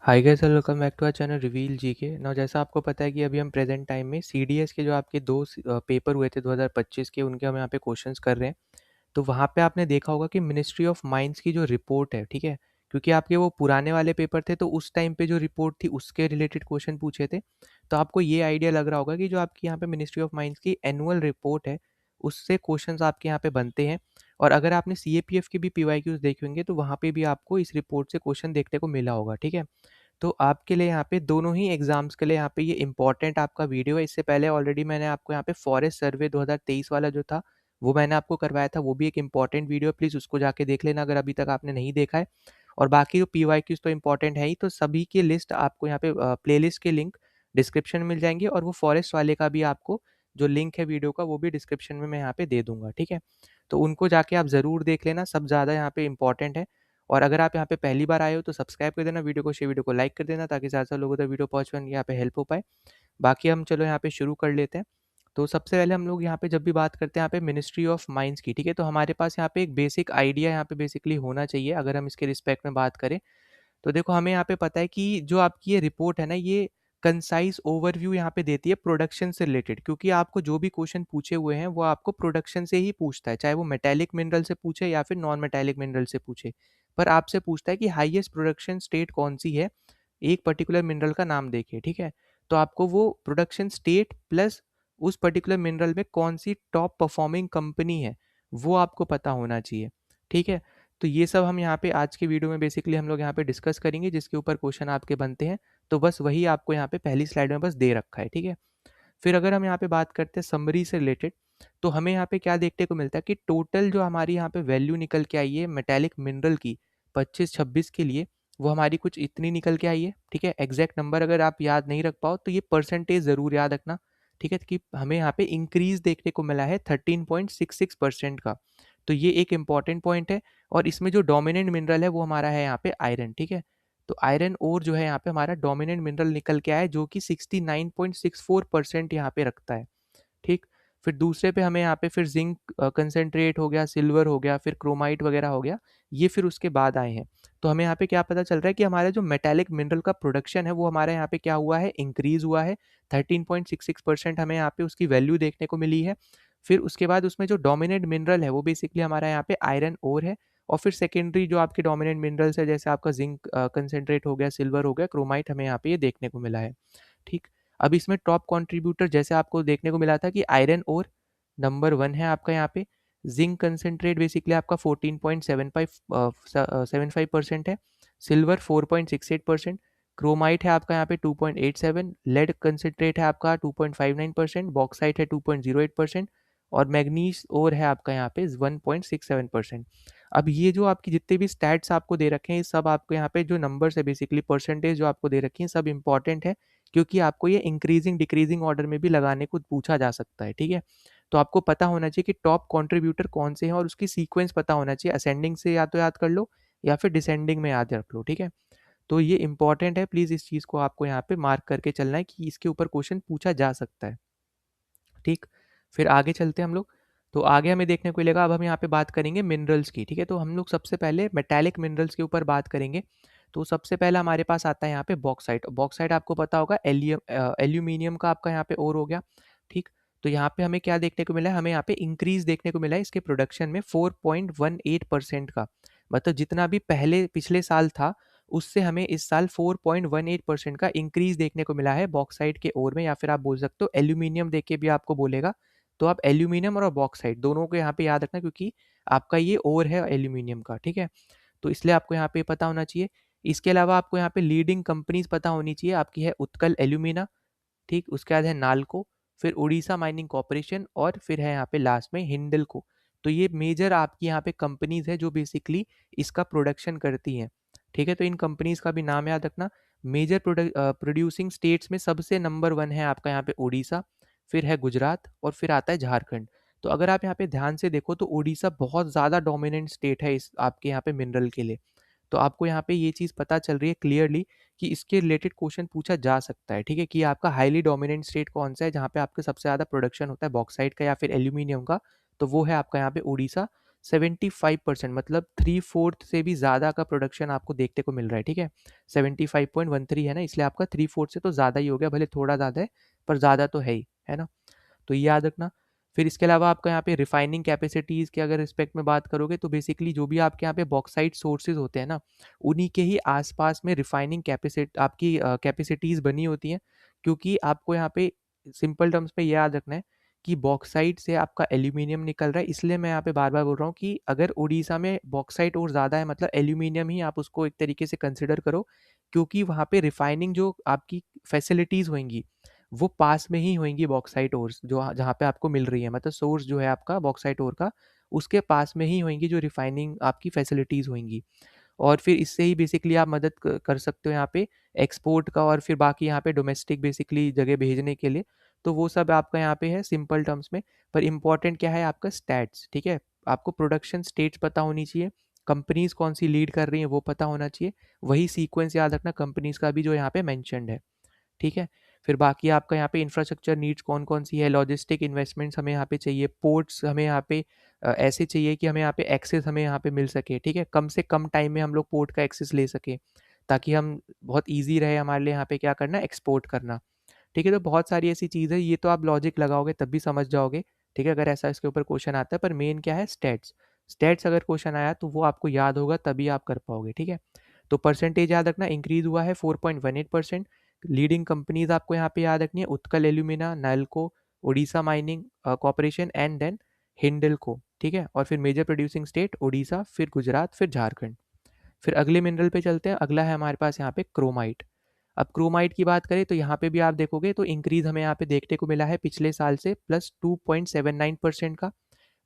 Hi guys, welcome back to our channel reveal GK. Now जैसा आपको पता है कि अभी हम प्रेजेंट टाइम में सीडीएस के जो आपके दो पेपर हुए थे 2025 के, उनके हम यहाँ पे क्वेश्चंस कर रहे हैं। तो वहाँ पे आपने देखा होगा कि मिनिस्ट्री ऑफ माइंस की जो रिपोर्ट है, ठीक है, क्योंकि आपके वो पुराने वाले पेपर थे तो उस टाइम पे जो रिपोर्ट थी उसके रिलेटेड क्वेश्चन पूछे थे। तो आपको ये आइडिया लग रहा होगा कि जो आपकी यहाँ पे मिनिस्ट्री ऑफ माइंस की एनुअल रिपोर्ट है उससे क्वेश्चंस आपके यहाँ पे बनते हैं। और अगर आपने सीएपीएफ के भी पीवाईक्यूज देखे होंगे तो वहाँ पे भी आपको इस रिपोर्ट से क्वेश्चन देखने को मिला होगा, ठीक है। तो आपके लिए यहाँ पे दोनों ही एग्जाम्स के लिए यहाँ पे ये इंपॉर्टेंट आपका वीडियो है। इससे पहले ऑलरेडी मैंने आपको यहाँ पे फॉरेस्ट सर्वे 2023 वाला जो था वो मैंने आपको करवाया था, वो भी एक इंपॉर्टेंट वीडियो है, प्लीज़ उसको जाके देख लेना अगर अभी तक आपने नहीं देखा है। और बाकी जो पीवाईक्यूज तो इंपॉर्टेंट है ही, तो सभी की लिस्ट आपको यहाँ पे प्लेलिस्ट के लिंक डिस्क्रिप्शन में मिल जाएंगे, और वो फॉरेस्ट वाले का भी आपको जो लिंक है वीडियो का वो भी डिस्क्रिप्शन में मैं यहाँ पे दे दूंगा, ठीक है। तो उनको जाके आप ज़रूर देख लेना, सब ज़्यादा यहाँ पे इंपॉर्टेंट है। और अगर आप यहाँ पे पहली बार आए हो तो सब्सक्राइब कर देना, वीडियो को शेयर, वीडियो को लाइक कर देना ताकि ज़्यादा लोगों तक वीडियो पहुँच पाए, यहाँ पे हेल्प हो पाए। बाकी हम चलो यहाँ पे शुरू कर लेते हैं। तो सबसे पहले हम लोग यहाँ पे जब भी बात करते हैं यहाँ पे मिनिस्ट्री ऑफ माइंस की, ठीक है, तो हमारे पास यहाँ पे एक बेसिक आइडिया यहाँ पे बेसिकली होना चाहिए अगर हम इसके रिस्पेक्ट में बात करें। तो देखो, हमें यहाँ पे पता है कि जो आपकी ये रिपोर्ट है ना, ये कंसाइज ओवरव्यू यहाँ पे देती है प्रोडक्शन से रिलेटेड, क्योंकि आपको जो भी क्वेश्चन पूछे हुए हैं वो आपको प्रोडक्शन से ही पूछता है, चाहे वो मेटेलिक मिनरल से पूछे या फिर नॉन मेटेलिक मिनरल से पूछे। पर आपसे पूछता है कि हाईएस्ट प्रोडक्शन स्टेट कौन सी है, एक पर्टिकुलर मिनरल का नाम देखिए, ठीक है। तो आपको वो प्रोडक्शन स्टेट प्लस उस पर्टिकुलर मिनरल में कौन सी टॉप परफॉर्मिंग कंपनी है वो आपको पता होना चाहिए, ठीक है। तो ये सब हम यहाँ पे आज के वीडियो में बेसिकली हम लोग यहाँ पे डिस्कस करेंगे, जिसके ऊपर क्वेश्चन आपके बनते हैं। तो बस वही आपको यहाँ पे पहली स्लाइड में बस दे रखा है, ठीक है। फिर अगर हम यहाँ पे बात करते हैं समरी से रिलेटेड, तो हमें यहाँ पे क्या देखने को मिलता है कि टोटल जो हमारी यहाँ पे वैल्यू निकल के आई है मेटेलिक मिनरल की 25-26 के लिए, वो हमारी कुछ इतनी निकल के आई है, ठीक है। एग्जैक्ट नंबर अगर आप याद नहीं रख पाओ तो ये परसेंटेज ज़रूर याद रखना, ठीक है, कि हमें यहाँ पे इंक्रीज देखने को मिला है 13.66% का। तो ये एक इंपॉर्टेंट पॉइंट है। और इसमें जो डोमिनेंट मिनरल है वो हमारा है यहाँ पे आयरन, ठीक है। तो आयरन ओर जो है यहाँ पे हमारा डोमिनेंट मिनरल निकल के आया है, जो कि 69.64% यहाँ पे रखता है, ठीक। फिर दूसरे पे हमें यहाँ पे फिर जिंक कंसेंट्रेट हो गया, सिल्वर हो गया, फिर क्रोमाइट वगैरह हो गया, ये फिर उसके बाद आए हैं। तो हमें यहाँ पे क्या पता चल रहा है कि हमारा जो मेटेलिक मिनरल का प्रोडक्शन है वो हमारे यहाँ पे क्या हुआ है, इंक्रीज हुआ है। 13.66% हमें यहाँ पे उसकी वैल्यू देखने को मिली है। फिर उसके बाद उसमें जो डोमिनेंट मिनरल है वो बेसिकली हमारा यहाँ पे आयरन ओर है। और फिर सेकेंडरी जो आपके डोमिनेंट मिनरल्स है, जैसे आपका जिंक कंसेंट्रेट हो गया, सिल्वर हो गया, क्रोमाइट, हमें यहाँ पे ये देखने को मिला है, ठीक। अब इसमें टॉप कंट्रीब्यूटर जैसे आपको देखने को मिला था कि आयरन ओर नंबर 1 है आपका यहाँ पे। जिंक कंसेंट्रेट बेसिकली आपका 14.75% है। सिल्वर 4.68%। क्रोमाइट है आपका यहाँ पे 2.87। लेड कंसेंट्रेट है आपका 2.59%। बॉक्साइट है 2.08%। और मैग्नीज ओर है आपका यहाँ पे 1.67%। अब ये जो आपकी जितने भी स्टैट्स आपको दे रखे हैं, ये सब आपको यहाँ पे जो नंबर्स है बेसिकली परसेंटेज जो आपको दे रखी है सब इंपॉर्टेंट है, क्योंकि आपको ये इंक्रीजिंग डिक्रीजिंग ऑर्डर में भी लगाने को पूछा जा सकता है, ठीक है। तो आपको पता होना चाहिए कि टॉप कंट्रीब्यूटर कौन से हैं और उसकी सीक्वेंस पता होना चाहिए, असेंडिंग से या तो याद कर लो या फिर डिसेंडिंग में याद रख लो, ठीक है। तो ये इंपॉर्टेंट है, प्लीज़ इस चीज़ को आपको यहाँ पे मार्क करके चलना है कि इसके ऊपर क्वेश्चन पूछा जा सकता है, ठीक। फिर आगे चलते हैं हम लोग। तो आगे हमें देखने को मिलेगा, अब हम यहाँ पे बात करेंगे मिनरल्स की, ठीक है। तो हम लोग सबसे पहले मेटालिक मिनरल्स के ऊपर बात करेंगे। तो सबसे पहला हमारे पास आता है यहाँ पे बॉक्साइट। बॉक्साइट आपको पता होगा एल्यूमिनियम का आपका यहाँ पे ओर हो गया, ठीक। तो यहाँ पे हमें क्या देखने को मिला है, हमें यहाँ पे इंक्रीज देखने को मिला है इसके प्रोडक्शन में 4.18% का। मतलब जितना भी पहले पिछले साल था उससे हमें इस साल 4.18% का इंक्रीज देखने को मिला है बॉक्साइट के ओर में, या फिर आप बोल सकते हो एल्यूमिनियम देख के भी आपको बोलेगा। तो आप एल्यूमिनियम और बॉक्साइट दोनों को यहाँ पे याद रखना, क्योंकि आपका ये ओर है एल्यूमिनियम का, ठीक है। तो इसलिए आपको यहाँ पे पता होना चाहिए। इसके अलावा आपको यहाँ पे लीडिंग कंपनीज पता होनी चाहिए, आपकी है उत्कल एल्यूमिना, ठीक। उसके बाद है नाल्को, फिर उड़ीसा माइनिंग कॉर्पोरेशन, और फिर है यहाँ पे लास्ट में हिंडल्को। तो ये मेजर आपकी यहाँ पे कंपनीज है जो बेसिकली इसका प्रोडक्शन करती हैं, ठीक है। तो इन कंपनीज का भी नाम याद रखना। मेजर प्रोड्यूसिंग स्टेट्स में सबसे नंबर 1 है आपका यहाँ पे उड़ीसा, फिर है गुजरात, और फिर आता है झारखंड। तो अगर आप यहाँ पे ध्यान से देखो तो उड़ीसा बहुत ज़्यादा डोमिनेंट स्टेट है इस आपके यहाँ पे मिनरल के लिए। तो आपको यहाँ पे ये चीज़ पता चल रही है क्लियरली कि इसके रिलेटेड क्वेश्चन पूछा जा सकता है, ठीक है, कि आपका हाईली डोमिनेंट स्टेट कौन सा है जहाँ पे आपके सबसे ज़्यादा प्रोडक्शन होता है बॉक्साइट का या फिर एल्यूमिनियम का। तो वो है आपका यहाँ पे उड़ीसा। 75%, मतलब 3/4 से भी ज़्यादा का प्रोडक्शन आपको देखने को मिल रहा है, ठीक है। 75.13 है ना, इसलिए आपका 3/4 से तो ज़्यादा ही हो गया, भले थोड़ा ज़्यादा है पर ज़्यादा तो है ना। तो ये याद रखना। फिर इसके अलावा आपका यहाँ पे रिफाइनिंग कैपेसिटीज़ के अगर रिस्पेक्ट में बात करोगे तो बेसिकली जो भी आपके यहाँ पे बॉक्साइट सोर्सेज होते हैं ना, उन्हीं के ही आसपास में रिफाइनिंग आपकी कैपेसिटीज़ बनी होती हैं, क्योंकि आपको यहाँ पे सिंपल टर्म्स में ये याद रखना है कि बॉक्साइट से आपका एल्यूमिनियम निकल रहा है। इसलिए मैं यहाँ पे बार बार बोल रहा हूँ कि अगर उड़ीसा में बॉक्साइट और ज़्यादा है, मतलब एल्यूमिनियम ही आप उसको एक तरीके से कंसिडर करो, क्योंकि वहाँ पे रिफाइनिंग जो आपकी फैसिलिटीज़ होंगी वो पास में ही होंगी बॉक्साइट ओर्स, जो जहाँ पे आपको मिल रही है, मतलब सोर्स जो है आपका बॉक्साइट ओर का, उसके पास में ही होंगी जो रिफाइनिंग आपकी फैसिलिटीज़ होंगी। और फिर इससे ही बेसिकली आप मदद कर सकते हो यहाँ पे एक्सपोर्ट का, और फिर बाकी यहाँ पे डोमेस्टिक बेसिकली जगह भेजने के लिए। तो वो सब आपका यहाँ पे है सिंपल टर्म्स में। पर इम्पॉर्टेंट क्या है आपका स्टैट्स, ठीक है। आपको प्रोडक्शन स्टेट्स पता होनी चाहिए, कंपनीज कौन सी लीड कर रही हैं वो पता होना चाहिए, वही सीक्वेंस याद रखना कंपनीज का भी जो यहाँ पे मैंशनड है, ठीक है। फिर बाकी आपका यहाँ पे इंफ्रास्ट्रक्चर नीड्स कौन कौन सी है, लॉजिस्टिक इन्वेस्टमेंट्स हमें यहाँ पे चाहिए, पोर्ट्स हमें यहाँ पे ऐसे चाहिए कि हमें यहाँ पे एक्सेस हमें यहाँ पे मिल सके, ठीक है, कम से कम टाइम में हम लोग पोर्ट का एक्सेस ले सके, ताकि हम बहुत ईजी रहे हमारे लिए यहाँ पे क्या करना, एक्सपोर्ट करना, ठीक है। तो बहुत सारी ऐसी चीज़ है, ये तो आप लॉजिक लगाओगे तब भी समझ जाओगे, ठीक है, अगर ऐसा इसके ऊपर क्वेश्चन आता है। पर मेन क्या है, स्टेट्स। स्टेट्स अगर क्वेश्चन आया तो वो आपको याद होगा तभी आप कर पाओगे, ठीक है। तो परसेंटेज याद रखना, इंक्रीज हुआ है 4.18%। लीडिंग कंपनीज आपको यहाँ पे याद रखनी है, Utkal alumina, Nalco, Orissa mining corporation and then Hindalco, ठीक है। और फिर मेजर प्रोड्यूसिंग स्टेट उड़ीसा, फिर गुजरात, फिर झारखंड। फिर अगले मिनरल पे चलते हैं, अगला है हमारे पास यहाँ पे क्रोमाइट। अब क्रोमाइट की बात करें तो यहाँ पे भी आप देखोगे तो इंक्रीज हमें यहाँ पे देखने को मिला है पिछले साल से +2.79% का।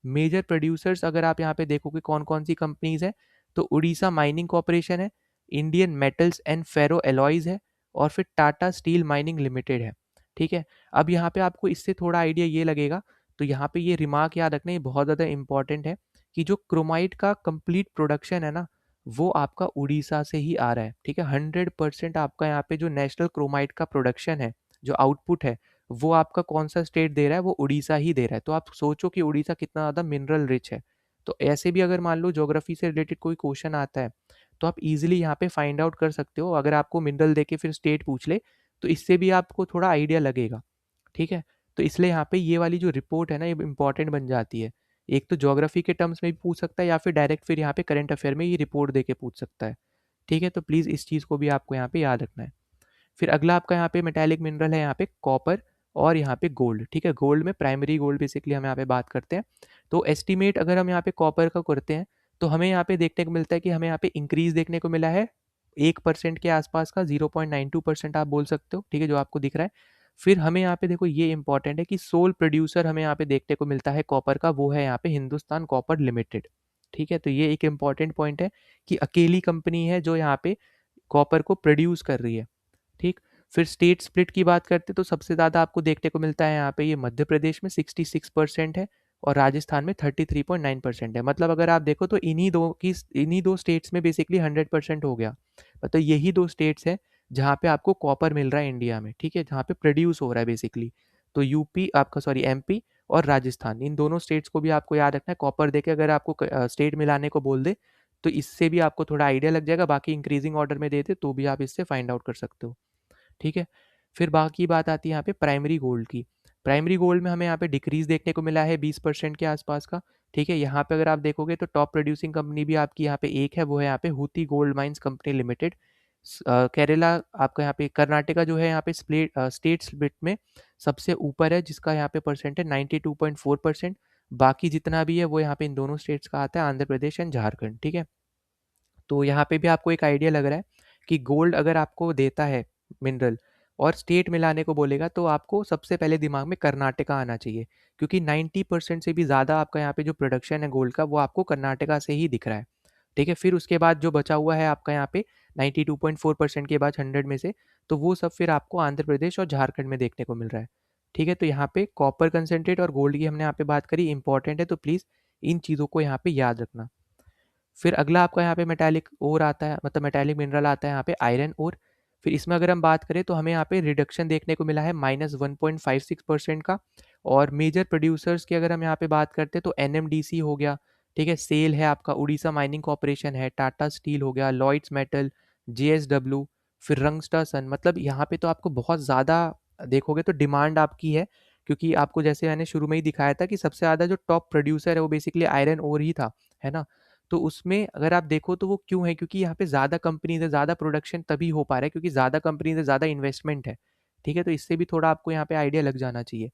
मेजर प्रोड्यूसर्स अगर आप यहाँ पे देखोगे कौन कौन सी कंपनीज है, तो उड़ीसा माइनिंग कॉर्पोरेशन है, Indian metals and ferro alloys है, और फिर टाटा स्टील माइनिंग लिमिटेड है, ठीक है। अब यहाँ पे आपको इससे थोड़ा आइडिया ये लगेगा, तो यहाँ पे ये रिमार्क याद रखना, ये बहुत ज़्यादा इंपॉर्टेंट है कि जो क्रोमाइट का कंप्लीट प्रोडक्शन है ना, वो आपका उड़ीसा से ही आ रहा है, ठीक है। 100% आपका यहाँ पे जो नेशनल क्रोमाइट का प्रोडक्शन है, जो आउटपुट है, वो आपका कौन सा स्टेट दे रहा है, वो उड़ीसा ही दे रहा है। तो आप सोचो कि उड़ीसा कितना ज़्यादा मिनरल रिच है। तो ऐसे भी अगर मान लो ज्योग्राफी से रिलेटेड कोई क्वेश्चन आता है, तो आप इजीली यहाँ पे फाइंड आउट कर सकते हो। अगर आपको मिनरल देके फिर स्टेट पूछ ले, तो इससे भी आपको थोड़ा आइडिया लगेगा, ठीक है। तो इसलिए यहाँ पे ये वाली जो रिपोर्ट है ना, ये इंपॉर्टेंट बन जाती है। एक तो ज्योग्राफी के टर्म्स में भी पूछ सकता है, या फिर डायरेक्ट फिर यहाँ पे करंट अफेयर में ये रिपोर्ट देके पूछ सकता है, ठीक है। तो प्लीज़ इस चीज़ को भी आपको यहाँ पे याद रखना है। फिर अगला आपका यहाँ पे मेटालिक मिनरल है यहाँ पे कॉपर, और यहाँ पे गोल्ड, ठीक है। गोल्ड में प्राइमरी गोल्ड बेसिकली हम यहाँ पे बात करते हैं। तो एस्टिमेट अगर हम यहाँ पे कॉपर का करते हैं, तो हमें यहाँ पे देखने को मिलता है कि हमें यहाँ पे इंक्रीज देखने को मिला है 1% के आसपास का, 0.92% आप बोल सकते हो, ठीक है, जो आपको दिख रहा है। फिर हमें यहाँ पे देखो ये इंपॉर्टेंट है कि सोल प्रोड्यूसर हमें यहाँ पे देखने को मिलता है कॉपर का, वो है यहाँ पे हिंदुस्तान कॉपर लिमिटेड, ठीक है। तो ये एक इंपॉर्टेंट पॉइंट है कि अकेली कंपनी है जो यहाँ पे कॉपर को प्रोड्यूस कर रही है, ठीक। फिर स्टेट स्प्लिट की बात करते तो सबसे ज़्यादा आपको देखने को मिलता है यहाँ पे ये मध्य प्रदेश में 66% है, और राजस्थान में 33.9% है। मतलब अगर आप देखो तो इन्हीं दो स्टेट्स में बेसिकली 100% हो गया। मतलब यही दो स्टेट्स है जहाँ पे आपको कॉपर मिल रहा है इंडिया में, ठीक है, जहाँ पे प्रोड्यूस हो रहा है बेसिकली। तो यूपी आपका, सॉरी, एमपी और राजस्थान, इन दोनों स्टेट्स को भी आपको याद रखना है। कॉपर देके अगर आपको स्टेट मिलाने को बोल दे, तो इससे भी आपको थोड़ा आइडिया लग जाएगा। बाकी इंक्रीजिंग ऑर्डर में देते तो भी आप इससे फाइंड आउट कर सकते हो, ठीक है। फिर बाकी बात आती है यहाँ पे प्राइमरी गोल्ड की। प्राइमरी गोल्ड में हमें यहाँ पे डिक्रीज देखने को मिला है 20% के आसपास का, ठीक है। यहाँ पे अगर आप देखोगे तो टॉप प्रोड्यूसिंग कंपनी भी आपकी यहाँ पे एक है, वो है यहाँ पे Hutti gold mines company limited. Kerala आपका यहाँ पे, कर्नाटका जो है यहाँ पे स्टेट स्प्लिट में सबसे ऊपर है, जिसका यहाँ पे परसेंट है 92.4%। बाकी जितना भी है वो यहाँ पे इन दोनों स्टेट्स का आता है, आंध्र प्रदेश एंड झारखंड, ठीक है। तो यहाँ पे भी आपको एक आइडिया लग रहा है कि गोल्ड अगर आपको देता है मिनरल और स्टेट मिलाने को बोलेगा, तो आपको सबसे पहले दिमाग में कर्नाटका आना चाहिए, क्योंकि 90% से भी ज़्यादा आपका यहाँ पे जो प्रोडक्शन है गोल्ड का, वो आपको कर्नाटका से ही दिख रहा है, ठीक है। फिर उसके बाद जो बचा हुआ है आपका यहाँ पे 92.4% के बाद 100 में से, तो वो सब फिर आपको आंध्र प्रदेश और झारखंड में देखने को मिल रहा है, ठीक है। तो यहाँ पे कॉपर कंसेंट्रेट और गोल्ड की हमने यहाँ पे बात करी, इंपॉर्टेंट है, तो प्लीज़ इन चीज़ों को यहाँ पे याद रखना। फिर अगला आपका यहाँ पे मेटालिक ओर आता है, मतलब मेटालिक मिनरल आता है यहाँ पे आयरन ओर। फिर इसमें अगर हम बात करें तो हमें यहाँ पे रिडक्शन देखने को मिला है -1.56% का। और मेजर प्रोड्यूसर्स की अगर हम यहाँ पे बात करते हैं तो एनएमडीसी हो गया, ठीक है। सेल है आपका, उड़ीसा माइनिंग कॉर्पोरेशन है, टाटा स्टील हो गया, लॉयड्स मेटल, जेएसडब्ल्यू, फिर रंगस्टर सन। मतलब यहाँ पे तो आपको बहुत ज़्यादा देखोगे तो डिमांड आपकी है, क्योंकि आपको जैसे मैंने शुरू में ही दिखाया था कि सबसे ज़्यादा जो टॉप प्रोड्यूसर है वो बेसिकली आयरन ओर ही था, है ना। तो उसमें अगर आप देखो तो वो क्यों है, क्योंकि यहाँ पे ज़्यादा कंपनीज है, ज़्यादा प्रोडक्शन तभी हो पा रहा है क्योंकि ज़्यादा कंपनीज है, ज़्यादा इन्वेस्टमेंट है। ठीक है, तो इससे भी थोड़ा आपको यहाँ पे आइडिया लग जाना चाहिए।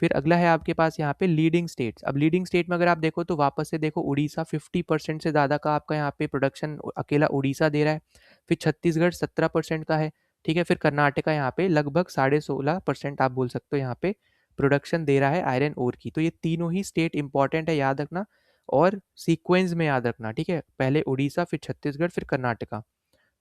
फिर अगला है आपके पास यहाँ पे लीडिंग स्टेट्स। अब लीडिंग स्टेट में अगर आप देखो तो वापस से देखो, उड़ीसा 50% से ज़्यादा का आपका यहाँ पे प्रोडक्शन अकेला उड़ीसा दे रहा है। फिर छत्तीसगढ़ 17% का है। ठीक है, फिर कर्नाटका यहाँ पे लगभग 16.5% आप बोल सकते हो यहाँ पे प्रोडक्शन दे रहा है आयरन ओर की। तो ये तीनों ही स्टेट इंपॉर्टेंट है, याद रखना, और सीक्वेंस में याद रखना। ठीक है, पहले उड़ीसा, फिर छत्तीसगढ़, फिर कर्नाटका।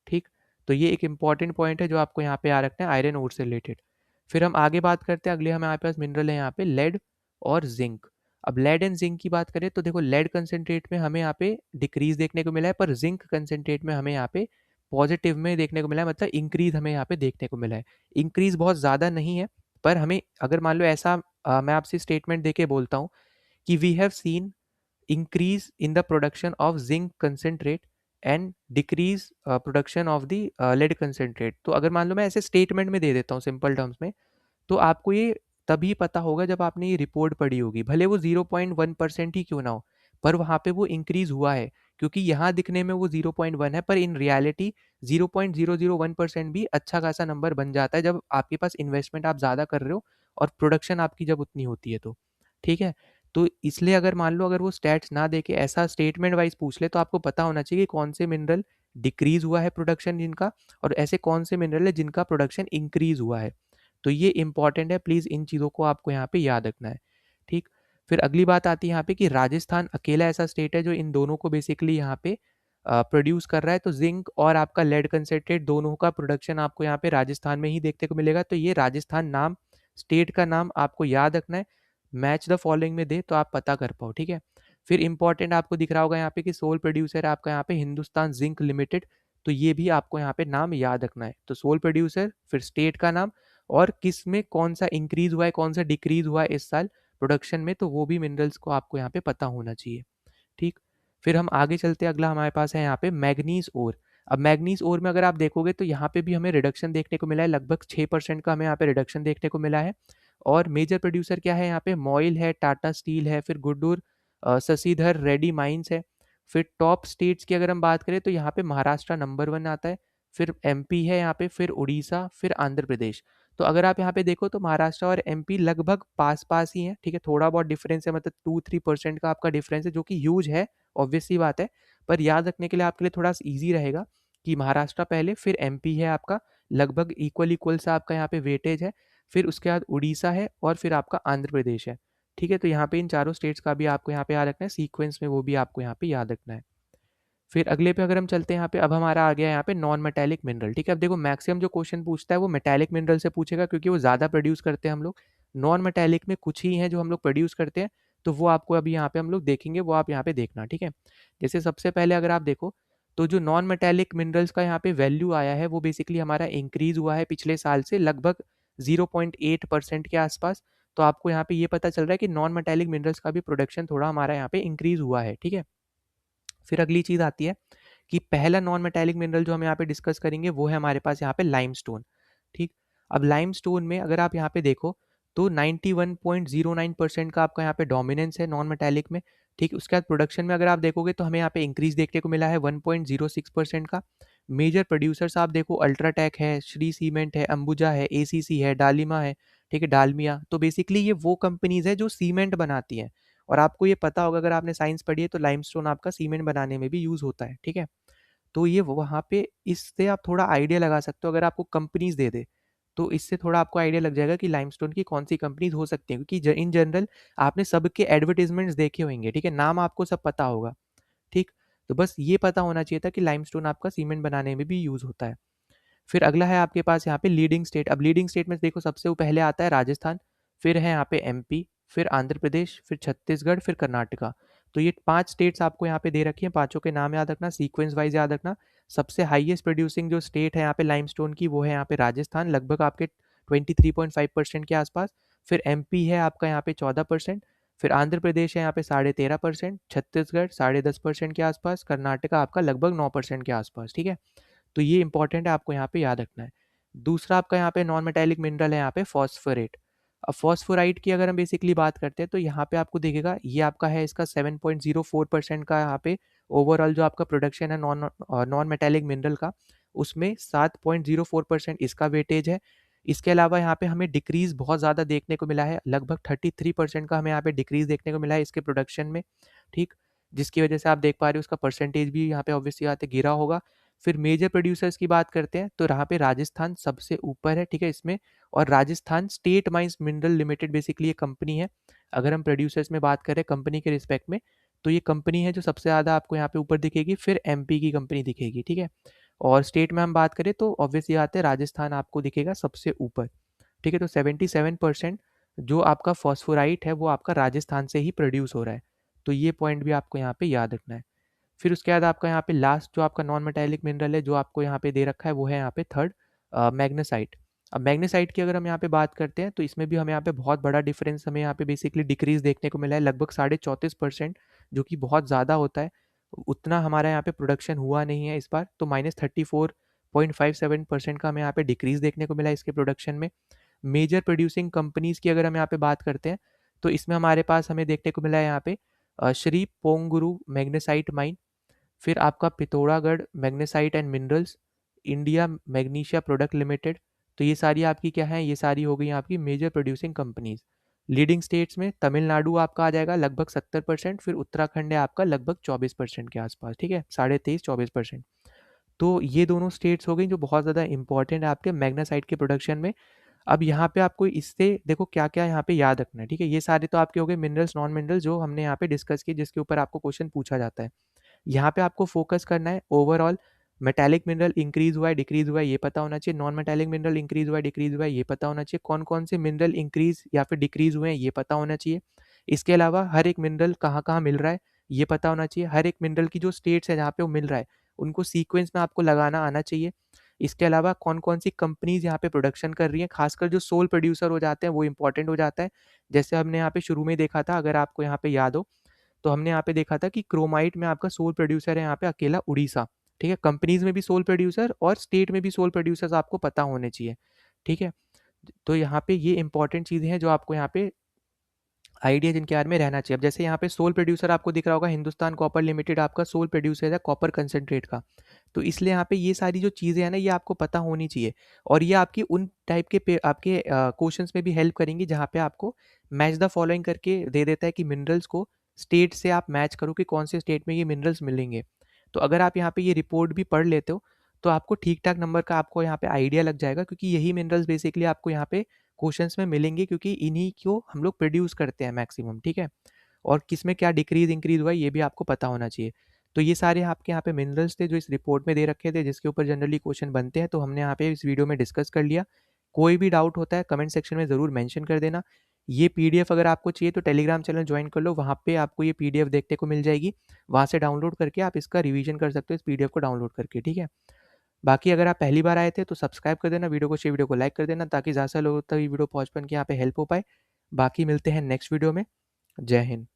ठीक, तो ये एक इंपॉर्टेंट पॉइंट है जो आपको यहाँ पे याद रखना है आयरन ओर से रिलेटेड। फिर हम आगे बात करते हैं, अगले हमारे पास मिनरल है यहाँ पे लेड और जिंक। अब लेड एंड जिंक की बात करें तो देखो, लेड कंसेंट्रेट में हमें यहाँ पे डिक्रीज देखने को मिला है, पर जिंक कंसेंट्रेट में हमें यहाँ पे पॉजिटिव में देखने को मिला है, मतलब इंक्रीज हमें यहाँ पे देखने को मिला है। इंक्रीज बहुत ज़्यादा नहीं है, पर हमें अगर मान लो ऐसा मैं आपसे स्टेटमेंट देके बोलता हूँ कि we have seen increase in the production of zinc concentrate and decrease production of the lead concentrate। तो अगर मान लो मैं ऐसे स्टेटमेंट में दे देता हूँ सिंपल टर्म्स में, तो आपको ये तभी पता होगा जब आपने ये रिपोर्ट पढ़ी होगी, भले वो 0.1% ही क्यों ना हो, पर वहाँ पे वो इंक्रीज हुआ है। क्योंकि यहाँ दिखने में वो 0.1 है, पर इन रियलिटी 0.001% भी अच्छा खासा नंबर बन जाता है जब आपके पास इन्वेस्टमेंट आप ज़्यादा कर रहे हो और प्रोडक्शन आपकी जब उतनी होती है तो। ठीक है, तो इसलिए अगर मान लो अगर वो स्टैट्स ना देके ऐसा स्टेटमेंट वाइज पूछ ले, तो आपको पता होना चाहिए कि कौन से मिनरल डिक्रीज हुआ है प्रोडक्शन जिनका, और ऐसे कौन से मिनरल है जिनका प्रोडक्शन इंक्रीज हुआ है। तो ये इंपॉर्टेंट है, प्लीज़ इन चीज़ों को आपको यहाँ पे याद रखना है। ठीक, फिर अगली बात आती है यहाँ पे कि राजस्थान अकेला ऐसा स्टेट है जो इन दोनों को बेसिकली यहाँ पे प्रोड्यूस कर रहा है। तो जिंक और आपका लेड कंसेंट्रेट दोनों का प्रोडक्शन आपको यहाँ पे राजस्थान में ही देखने को मिलेगा। तो ये राजस्थान नाम, स्टेट का नाम आपको याद रखना है, मैच द फॉलोइंग में दे तो आप पता कर पाओ। ठीक है, फिर इंपॉर्टेंट आपको दिख रहा होगा यहाँ पे कि सोल प्रोड्यूसर है आपका यहाँ पे हिंदुस्तान जिंक लिमिटेड। तो ये भी आपको यहाँ पे नाम याद रखना है। तो सोल प्रोड्यूसर, फिर स्टेट का नाम, और किस में कौन सा इंक्रीज हुआ है, कौन सा डिक्रीज हुआ है इस साल प्रोडक्शन में, तो वो भी मिनरल्स को आपको यहाँ पे पता होना चाहिए। ठीक, फिर हम आगे चलते हैं, अगला हमारे पास है यहाँ पे मैग्नीज ओर। अब मैग्नीज ओर में अगर आप देखोगे तो यहाँ पे भी हमें रिडक्शन देखने को मिला है, लगभग 6% का हमें यहाँ पे रिडक्शन देखने को मिला है। और मेजर प्रोड्यूसर क्या है यहाँ पे, मॉइल है, टाटा स्टील है, फिर गुड्डूर शशिधर रेड्डी माइंस है। फिर टॉप स्टेट्स की अगर हम बात करें तो यहाँ पे महाराष्ट्र नंबर 1 आता है, फिर एमपी है यहाँ पे, फिर उड़ीसा, फिर आंध्र प्रदेश। तो अगर आप यहाँ पे देखो तो महाराष्ट्र और एमपी लगभग पास पास ही हैं। ठीक है, थोड़ा बहुत डिफरेंस है, मतलब 2-3% का आपका डिफरेंस है, जो कि ह्यूज है, ऑब्वियस सी बात है। पर याद रखने के लिए आपके लिए थोड़ा ईजी रहेगा कि महाराष्ट्र पहले, फिर एमपी है आपका, लगभग इक्वल इक्वल सा आपका यहाँ पे वेटेज है। फिर उसके बाद उड़ीसा है, और फिर आपका आंध्र प्रदेश है। ठीक है, तो यहाँ पे इन चारों स्टेट्स का भी आपको यहाँ पे याद रखना है, सीक्वेंस में वो भी आपको यहाँ पे याद रखना है। फिर अगले पे अगर हम चलते हैं यहाँ पे, अब हमारा आ गया यहाँ पे नॉन मेटेलिक मिनरल। ठीक है, अब देखो मैक्सिमम जो क्वेश्चन पूछता है वो मेटेलिक मिनरल से पूछेगा, क्योंकि वो ज़्यादा प्रोड्यूस करते हैं हम लोग। नॉन मेटेलिक में कुछ ही हैं जो हम लोग प्रोड्यूस करते हैं, तो वो आपको अभी यहाँ पे हम लोग देखेंगे, वो आप यहाँ पे देखना। ठीक है, जैसे सबसे पहले अगर आप देखो तो जो नॉन मेटेलिक मिनरल्स का यहाँ पे वैल्यू आया है वो बेसिकली हमारा इंक्रीज हुआ है पिछले साल से लगभग 0.8% के आसपास। तो आपको यहाँ पे ये पता चल रहा है कि नॉन मेटेलिक मिनरल्स का भी प्रोडक्शन थोड़ा हमारा यहाँ पे इंक्रीज हुआ है। ठीक है, फिर अगली चीज़ आती है कि पहला नॉन मेटेलिक मिनरल जो हम यहाँ पे डिस्कस करेंगे वो है हमारे पास यहाँ पे लाइमस्टोन। ठीक, अब लाइमस्टोन में अगर आप यहाँ पे देखो तो 91.09% का आपका यहाँ पे डोमिनेंस है नॉन मेटेलिक में। ठीक, उसके बाद प्रोडक्शन में अगर आप देखोगे तो हमें यहाँ पे इंक्रीज देखने को मिला है 1.06% का। मेजर प्रोड्यूसर्स आप देखो, अल्ट्राटेक है, श्री सीमेंट है, अंबुजा है, एसीसी है, डालिमा है, ठीक है, डालमिया। तो बेसिकली ये वो कंपनीज है जो सीमेंट बनाती हैं, और आपको ये पता होगा अगर आपने साइंस पढ़ी है तो लाइमस्टोन आपका सीमेंट बनाने में भी यूज़ होता है। ठीक है, तो ये वहाँ पे इससे आप थोड़ा आइडिया लगा सकते हो, अगर आपको कंपनीज दे दे तो इससे थोड़ा आपको आइडिया लग जाएगा कि लाइमस्टोन की कौन सी कंपनीज हो सकती हैं, क्योंकि इन जनरल आपने सबके एडवर्टीजमेंट्स देखे होंगे। ठीक है, नाम आपको सब पता होगा। ठीक, तो बस ये पता होना चाहिए था कि लाइमस्टोन आपका सीमेंट बनाने में भी यूज़ होता है। फिर अगला है आपके पास यहाँ पे लीडिंग स्टेट। अब लीडिंग स्टेट में देखो सबसे पहले आता है राजस्थान, फिर है यहाँ पे एमपी, फिर आंध्र प्रदेश, फिर छत्तीसगढ़, फिर कर्नाटका। तो ये 5 स्टेट्स आपको यहाँ पे दे रखी हैं, पांचों के नाम याद रखना, सीक्वेंस वाइज याद रखना। सबसे हाईएस्ट प्रोड्यूसिंग जो स्टेट है यहाँ पे लाइमस्टोन की वो है यहाँ पे राजस्थान, लगभग आपके 23.5% के आसपास। फिर एमपी है आपका यहाँ पे 14%, फिर आंध्र प्रदेश है यहाँ पे 13.5%, छत्तीसगढ़ 10.5% के आसपास, कर्नाटका आपका लगभग 9% के आसपास, ठीक है। तो ये इंपॉर्टेंट है, आपको यहाँ पे याद रखना है। दूसरा आपका यहाँ पे नॉन मेटेलिक मिनरल है यहाँ पे फॉस्फोरेट। अब फॉस्फोराइट की अगर हम बेसिकली बात करते हैं तो यहाँ पे आपको दिखेगा ये आपका है इसका 7.04% का यहाँ पे ओवरऑल जो आपका प्रोडक्शन है नॉन मेटेलिक मिनरल का, उसमें 7.04% इसका वेटेज है। इसके अलावा यहाँ पे हमें डिक्रीज बहुत ज़्यादा देखने को मिला है, लगभग 33% का हमें यहाँ पे डिक्रीज देखने को मिला है इसके प्रोडक्शन में, ठीक, जिसकी वजह से आप देख पा रहे हो उसका परसेंटेज भी यहाँ पे ऑब्वियसली यहाँ पे गिरा होगा। फिर मेजर प्रोड्यूसर्स की बात करते हैं तो यहाँ पे राजस्थान सबसे ऊपर है, ठीक है इसमें। और Rajasthan state mines mineral limited basically ये कंपनी है। अगर हम प्रोड्यूसर्स में बात करें कंपनी के रिस्पेक्ट में, तो ये कंपनी है जो सबसे ज़्यादा आपको यहाँ पे ऊपर दिखेगी, फिर एमपी की कंपनी दिखेगी, ठीक है। और स्टेट में हम बात करें तो ऑब्वियसली आते हैं राजस्थान आपको दिखेगा सबसे ऊपर, ठीक है। तो 77% जो आपका फॉस्फोराइट है वो आपका राजस्थान से ही प्रोड्यूस हो रहा है, तो ये पॉइंट भी आपको यहाँ पे याद रखना है। फिर उसके बाद आपका यहाँ पे लास्ट जो आपका नॉन मेटालिक मिनरल है जो आपको यहाँ पे दे रखा है वो है यहाँ पे थर्ड मैग्नेसाइट। अब मैग्नेसाइट की अगर हम यहाँ पे बात करते हैं तो इसमें भी हमें यहाँ पे बहुत बड़ा डिफरेंस हमें यहाँ पे बेसिकली डिक्रीज देखने को मिला है, लगभग 34.5%, जो कि बहुत ज़्यादा होता है। उतना हमारा यहाँ पे प्रोडक्शन हुआ नहीं है इस बार, तो -34.57% का हमें यहाँ पे डिक्रीज देखने को मिला है इसके प्रोडक्शन में। मेजर प्रोड्यूसिंग कंपनीज की अगर हम यहाँ पे बात करते हैं तो इसमें हमारे पास हमें देखने को मिला है यहाँ पे श्री पोंगुरु मैग्नेसाइट माइन, फिर आपका Pithoragarh magnesite and minerals, India magnesia product limited. तो ये सारी आपकी क्या है, ये सारी हो गई आपकी major producing companies. Leading states में तमिलनाडु आपका आ जाएगा लगभग 70%, फिर उत्तराखंड है आपका लगभग 24% के आसपास, ठीक है, 23.5-24%। तो ये दोनों स्टेट्स हो गई जो बहुत ज़्यादा इंपॉर्टेंट है आपके मैग्नेसाइट के प्रोडक्शन में। अब यहाँ पे आपको इससे देखो क्या क्या यहाँ पे याद रखना है, ठीक है। ये सारे तो आपके हो गए मिनरल्स नॉन मिनरल्स जो हमने यहाँ पे डिस्कस किए, जिसके ऊपर आपको क्वेश्चन पूछा जाता है। यहाँ पे आपको फोकस करना है ओवरऑल मेटालिक मिनरल इंक्रीज हुआ है डिक्रीज हुआ है ये पता होना चाहिए, नॉन मेटालिक मिनरल इंक्रीज हुआ है डिक्रीज हुआ है ये पता होना चाहिए, कौन कौन से मिनरल इंक्रीज या फिर डिक्रीज हुए हैं ये पता होना चाहिए। इसके अलावा हर एक मिनरल कहाँ कहाँ मिल रहा है ये पता होना चाहिए, हर एक मिनरल की जो स्टेट्स है जहाँ पे वो मिल रहा है उनको सीक्वेंस में आपको लगाना आना चाहिए। इसके अलावा कौन कौन सी कंपनीज यहाँ पे प्रोडक्शन कर रही हैं, खासकर जो सोल प्रोड्यूसर हो जाते हैं वो इंपॉर्टेंट हो जाता है। जैसे हमने यहाँ पे शुरू में देखा था, अगर आपको यहाँ पे याद हो, तो हमने यहाँ पे देखा था कि क्रोमाइट में आपका सोल प्रोड्यूसर है यहाँ पे अकेला उड़ीसा, ठीक है। कंपनीज में भी सोल प्रोड्यूसर और स्टेट में भी सोल प्रोड्यूसर्स आपको पता होने चाहिए, ठीक है। तो यहाँ पे ये इंपॉर्टेंट चीज़ें हैं जो आपको यहाँ पे आइडिया जिनके बारे में रहना चाहिए। अब जैसे यहाँ पे सोल प्रोड्यूसर आपको दिख रहा होगा, हिंदुस्तान कॉपर लिमिटेड आपका सोल प्रोड्यूसर है कॉपर कंसनट्रेट का। तो इसलिए यहाँ पे ये सारी जो चीज़ें हैं ना ये आपको पता होनी चाहिए, और ये आपकी उन टाइप के आपके क्वेश्चंस में भी हेल्प करेंगी जहाँ पे आपको मैच द फॉलोइंग करके दे देता है कि मिनरल्स को स्टेट से आप मैच करो कि कौन से स्टेट में ये मिनरल्स मिलेंगे। तो अगर आप यहाँ पे ये रिपोर्ट भी पढ़ लेते हो तो आपको ठीक ठाक नंबर का आपको यहाँ पे आइडिया लग जाएगा, क्योंकि यही मिनरल्स बेसिकली आपको यहाँ पे क्वेश्चंस में मिलेंगे, क्योंकि इन्हीं को हम लोग प्रोड्यूस करते हैं मैक्सिमम, ठीक है। और किस में क्या डिक्रीज इंक्रीज हुआ है ये भी आपको पता होना चाहिए। तो ये सारे आपके यहाँ पे मिनरल्स थे जो इस रिपोर्ट में दे रखे थे, जिसके ऊपर जनरली क्वेश्चन बनते हैं, तो हमने यहाँ पे इस वीडियो में डिस्कस कर लिया। कोई भी डाउट होता है कमेंट सेक्शन में ज़रूर मेंशन कर देना। ये पीडीएफ अगर आपको चाहिए तो टेलीग्राम चैनल ज्वाइन कर लो, वहाँ पे आपको ये पीडीएफ देखने को मिल जाएगी। वहाँ से डाउनलोड करके आप इसका रिवीजन कर सकते हो इस पीडीएफ को डाउनलोड करके, ठीक है। बाकी अगर आप पहली बार आए थे तो सब्सक्राइब कर देना, वीडियो को शेयर, वीडियो को लाइक कर देना, ताकि ज़्यादा से लोगों तक ये वीडियो पहुँच पाए कि यहाँ पे हेल्प हो पाए। बाकी मिलते हैं नेक्स्ट वीडियो में। जय हिंद।